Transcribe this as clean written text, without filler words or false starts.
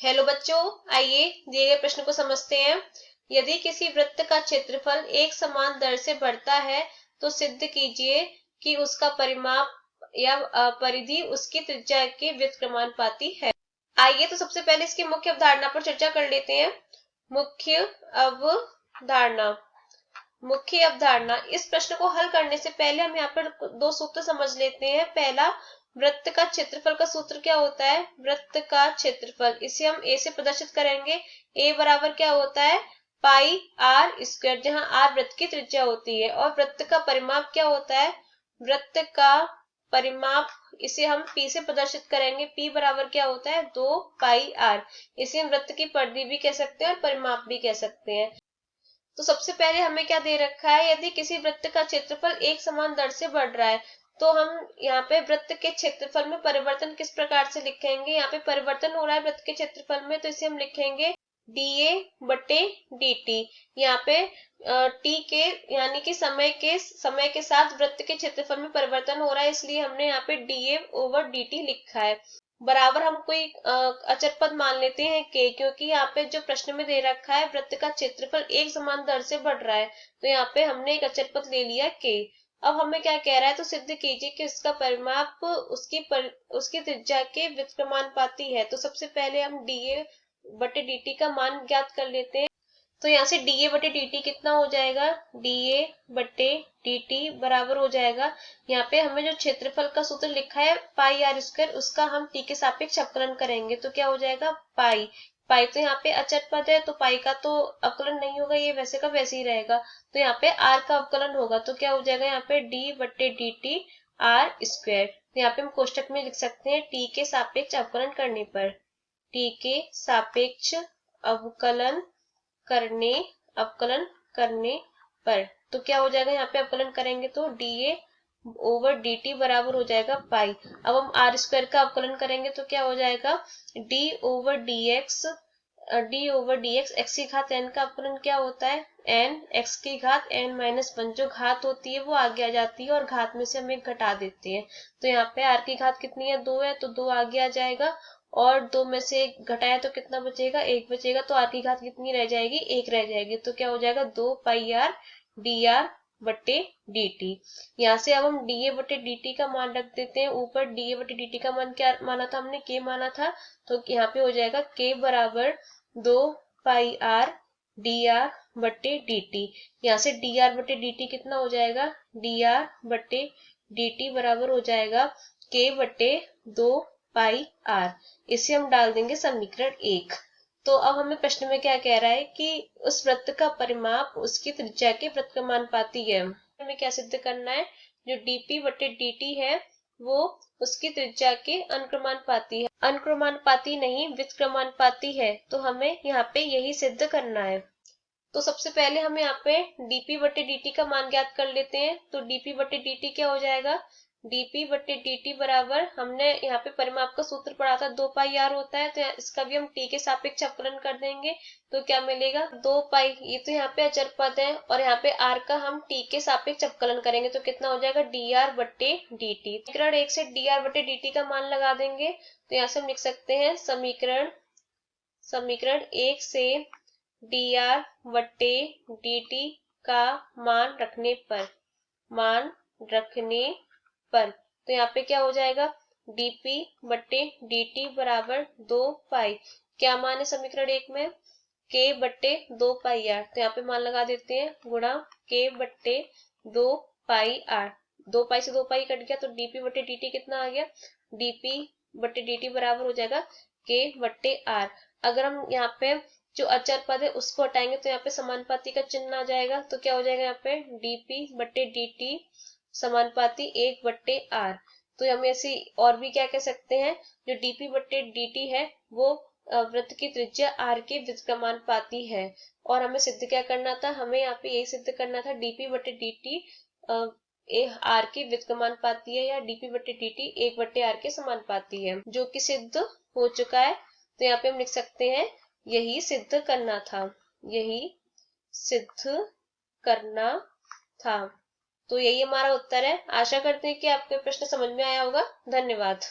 Hello बच्चों, आइए दिए गए प्रश्न को समझते हैं। यदि किसी वृत्त का क्षेत्रफल एक समान दर से बढ़ता है तो सिद्ध कीजिए कि उसका परिमाप या परिधि उसकी त्रिज्या के व्युत्क्रमानुपाती है। आइए तो सबसे पहले इसकी मुख्य अवधारणा पर चर्चा कर लेते हैं। मुख्य अवधारणा मुख्य अवधारणा इस प्रश्न को हल करने से पहले हम यहाँ पर दो सूत्र समझ लेते हैं। पहला, वृत्त का क्षेत्रफल का सूत्र क्या होता है? वृत्त का क्षेत्रफल, इसे हम ए से प्रदर्शित करेंगे। ए बराबर क्या होता है? पाई आर स्क्वायर, जहां आर वृत्त की त्रिज्या होती है। और वृत्त का परिमाप क्या होता है? वृत्त का परिमाप, इसे हम पी से प्रदर्शित करेंगे। पी बराबर क्या होता है? 2 पाई आर। इसे हम वृत्त की परिधि भी कह सकते हैं और परिमाप भी कह सकते हैं। तो सबसे पहले हमें क्या दे रखा है? यदि किसी वृत्त का क्षेत्रफल एक समान दर से बढ़ रहा है तो हम यहाँ पे वृत्त के क्षेत्रफल में परिवर्तन किस प्रकार से लिखेंगे? यहाँ पे परिवर्तन हो रहा है वृत्त के क्षेत्रफल में, तो इसे हम लिखेंगे dA बटे dt। यहाँ पे t के यानी कि समय के साथ वृत्त के क्षेत्रफल में परिवर्तन हो रहा है, इसलिए हमने यहाँ पे dA ओवर dt लिखा है। बराबर हम कोई अचर पद मान लेते हैं k, क्योंकि यहाँ पे जो प्रश्न में दे रखा है वृत्त का क्षेत्रफल एक समान दर से बढ़ रहा है, तो यहाँ पे हमने एक अचर पद ले लिया k। अब हमें क्या कह रहा है? तो सिद्ध कीजिए कि उसका परिमाप उसकी त्रिज्या के व्युत्क्रमानुपाती है। तो सबसे पहले हम dA बटे dt का मान ज्ञात कर लेते हैं। तो यहाँ से dA बटे dt कितना हो जाएगा? dA बटे dt बराबर हो जाएगा, यहाँ पे हमें जो क्षेत्रफल का सूत्र लिखा है पाई आर स्क्वायर, उसका हम t के सापेक्ष अवकलन करेंगे तो क्या हो जाएगा? पाई। पाई तो यहाँ पे अचर पद है, तो पाई का तो अवकलन नहीं होगा, ये वैसे का वैसे ही रहेगा। तो यहाँ पे r का अवकलन होगा, तो क्या हो जाएगा? यहाँ पे d बटे dt आर स्क्वायर। तो यहाँ पे हम कोष्टक में लिख सकते हैं t के सापेक्ष अवकलन करने पर, t के सापेक्ष अवकलन करने पर तो क्या हो जाएगा? यहाँ पे अवकलन करेंगे तो dA ओवर dt बराबर हो जाएगा पाई। अब हम आर स्क्वायर का अवकलन करेंगे तो क्या हो जाएगा? d ओवर dx x की घात n का अवकलन क्या होता है? n x की घात n माइनस 1, जो घात होती है वो आगे आ जाती है और घात में से हम एक घटा देते हैं। तो यहाँ पे r की घात कितनी है? 2 है, तो 2 आगे आ जाएगा और 2 में से एक घटाया तो कितना बचेगा? 1 बचेगा। तो r की घात कितनी रह जाएगी? 1 रह जाएगी। तो क्या हो जाएगा? 2 पाई आर dr बटे dt। यहाँ से अब हम dA बटे dt का मान रख देते हैं। ऊपर dA बटे dt का मान क्या माना था हमने? k माना था, तो यहाँ पे हो जाएगा k बराबर 2 पाई आर dr बटे dt। यहाँ से dr बटे dt कितना हो जाएगा? dr बटे dt बराबर हो जाएगा k बटे 2 पाई आर। इसे हम डाल देंगे समीकरण 1। तो अब हमें प्रश्न में क्या कह रहा है कि उस वृत्त का परिमाप उसकी त्रिज्या के व्युत्क्रमानुपाती है। हमें क्या सिद्ध करना है? जो dp बटे dt है वो उसकी त्रिज्या के अनुक्रमानुपाती है। अनुक्रमानुपाती नहीं, व्युत्क्रमानुपाती है, तो हमें यहाँ पे यही सिद्ध करना है। तो सबसे पहले हम यहाँ पे dp बटे dt का मान ज्ञात कर लेते हैं। तो dp बटे dt क्या हो जाएगा? dp बटे dt बराबर, हमने यहाँ पे परिमाप का सूत्र पढ़ा था 2 पाई आर होता है, तो इसका भी हम t के सापेक्ष अवकलन कर देंगे तो क्या मिलेगा? 2 पाई। ये तो यहाँ पे अचर पद है और यहाँ पे r का हम t के सापेक्ष अवकलन करेंगे तो कितना हो जाएगा? dr बटे dt। समीकरण 1 से dr बटे dt का मान लगा देंगे तो यहाँ से हम लिख सकते हैं समीकरण 1 से dr बटे dt का मान रखने पर तो यहाँ पे क्या हो जाएगा? dp बटे dt बराबर 2 पाई, क्या मान है समीकरण 1 में? k बटे 2 पाई आर। तो यहाँ पे मान लगा देते हैं, गुणा k बटे 2 पाई आर। 2 पाई से 2 पाई कट गया तो dp बटे dt कितना आ गया? dp बटे dt बराबर हो जाएगा k बटे r। अगर हम यहाँ पे जो अचर पद है उसको हटाएंगे तो यहाँ पे समानुपाती का चिन्ह आ जाएगा, तो क्या हो जाएगा? यहाँ पे dp बटे dt समानुपाती 1 बट्टे आर। तो हम ऐसे और भी क्या कह सकते हैं? जो dp बट्टे dt है वो वृत्त की त्रिज्या r के व्युत्क्रमानुपाती है। और हमें सिद्ध क्या करना था? हमें यहाँ पे यही सिद्ध करना था dp बट्टे dt r के व्युत्क्रमानुपाती है या dp बट्टे dt 1 बट्टे r के समानुपाती है, जो कि सिद्ध हो चुका है। तो यहाँ पे हम लिख सकते हैं यही सिद्ध करना था। तो यही हमारा उत्तर है। आशा करते हैं कि आपको प्रश्न समझ में आया होगा। धन्यवाद।